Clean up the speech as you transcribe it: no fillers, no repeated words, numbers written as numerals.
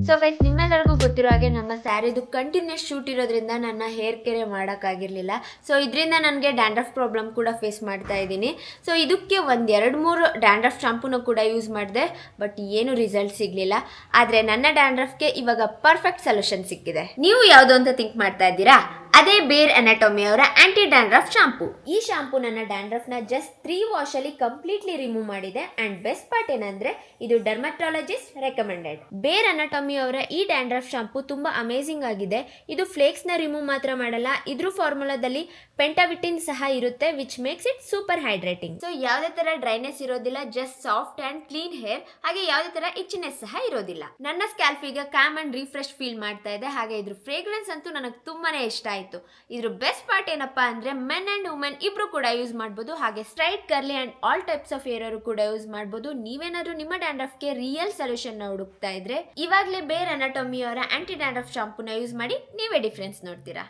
So guys, ನಿಮ್ಮೆಲ್ಲರಿಗೂ ಗೊತ್ತಿರೋ ಹಾಗೆ ನಮ್ಮ ಸ್ಯಾರಿದು ಕಂಟಿನ್ಯೂಸ್ ಶೂಟ್ ಇರೋದ್ರಿಂದ ನನ್ನ ಹೇರ್ ಕೇರೆ ಮಾಡೋಕ್ಕಾಗಿರಲಿಲ್ಲ. ಸೊ ಇದರಿಂದ ನನಗೆ ಡ್ಯಾಂಡ್ರಫ್ ಪ್ರಾಬ್ಲಮ್ ಕೂಡ ಫೇಸ್ ಮಾಡ್ತಾ ಇದ್ದೀನಿ. ಸೊ ಇದಕ್ಕೆ ಒಂದು 2-3 ಡ್ಯಾಂಡ್ರಫ್ ಶಾಂಪೂನ ಕೂಡ ಯೂಸ್ ಮಾಡಿದೆ, ಬಟ್ ಏನು ರಿಸಲ್ಟ್ ಸಿಗಲಿಲ್ಲ. ಆದರೆ ನನ್ನ ಡ್ಯಾಂಡ್ರಫ್ಗೆ ಇವಾಗ ಪರ್ಫೆಕ್ಟ್ ಸೊಲ್ಯೂಷನ್ ಸಿಕ್ಕಿದೆ. ನೀವು ಯಾವುದು ಅಂತ ಥಿಂಕ್ ಮಾಡ್ತಾ ಇದ್ದೀರಾ? ಅದೇ ಬೇರ್ ಅನಾಟಮಿ ಅವರ ಆಂಟಿ ಡ್ಯಾಂಡ್ರಫ್ ಶಾಂಪೂ. ಈ ಶಾಂಪೂ ನನ್ನ ಡ್ಯಾಂಡ್ರಫ್ನ ಜಸ್ಟ್ 3 ವಾಶಲ್ಲಿ ಕಂಪ್ಲೀಟ್ಲಿ ರಿಮೂವ್ ಮಾಡಿದೆ. ಅಂಡ್ ಬೆಸ್ಟ್ ಪಾರ್ಟ್ ಏನಂದ್ರೆ ಇದು ಡರ್ಮಟಾಲಜಿಸ್ಟ್ ರೆಕಮೆಂಡೆಡ್. ಬೇರ್ ಅನಾಟಮಿ ಅವರ ಈ ಡ್ಯಾಂಡ್ರಫ್ ಶಾಂಪೂ ತುಂಬಾ ಅಮೇಸಿಂಗ್ ಆಗಿದೆ. ಇದು ಫ್ಲೇಕ್ಸ್ ನ ರಿಮೂವ್ ಮಾತ್ರ ಮಾಡಲ್ಲ, ಇದ್ರ ಫಾರ್ಮುಲಾದಲ್ಲಿ ಪೆಂಟಾವಿಟಿನ್ ಸಹ ಇರುತ್ತೆ, which makes it super hydrating. So ಯಾವುದೇ ತರ ಡ್ರೈನೆಸ್ ಇರೋದಿಲ್ಲ, just soft and clean hair. ಹಾಗೆ ಯಾವುದೇ ತರ ಇಚ್ಚಿನೆಸ್ ಸಹ ಇರೋದಿಲ್ಲ. ನನ್ನ ಸ್ಕ್ಯಾಲ್ಪ್ ಈಗ ಕ್ಯಾಮ್ ಅಂಡ್ ರಿಫ್ರೆಶ್ ಫೀಲ್ ಮಾಡ್ತಾ ಇದೆ. ಹಾಗೆ ಇದ್ರ ಫ್ರೇಗ್ರೆನ್ಸ್ ಅಂತೂ ನನಗೆ ತುಂಬಾನೇ ಇಷ್ಟ ಆಯ್ತು. ಇದ್ರ ಬೆಸ್ಟ್ ಪಾರ್ಟ್ ಏನಪ್ಪಾ ಅಂದ್ರೆ ಮೆನ್ ಅಂಡ್ ವುಮೆನ್ ಇಬ್ರು ಕೂಡ ಯೂಸ್ ಮಾಡಬಹುದು. ಹಾಗೆ straight, curly and all types of hair ಕೂಡ ಯೂಸ್ ಮಾಡಬಹುದು. ನೀವೇನಾದ್ರೂ ನಿಮ್ಮ ಡ್ಯಾಂಡ್ರಫ್ಗೆ ರಿಯಲ್ ಸೊಲ್ಯೂಷನ್ ಹುಡುಕ್ತಾ ಇದ್ರೆ ಇವಾಗಲೇ ಬೇರ್ ಅನಾಟಮಿ ಅವರ ಆಂಟಿ ಡ್ಯಾಂಡ್ರಫ್ ಶಾಂಪೂನ ಯೂಸ್ ಮಾಡಿ, ನೀವೇ ಡಿಫ್ರೆನ್ಸ್ ನೋಡ್ತೀರಾ.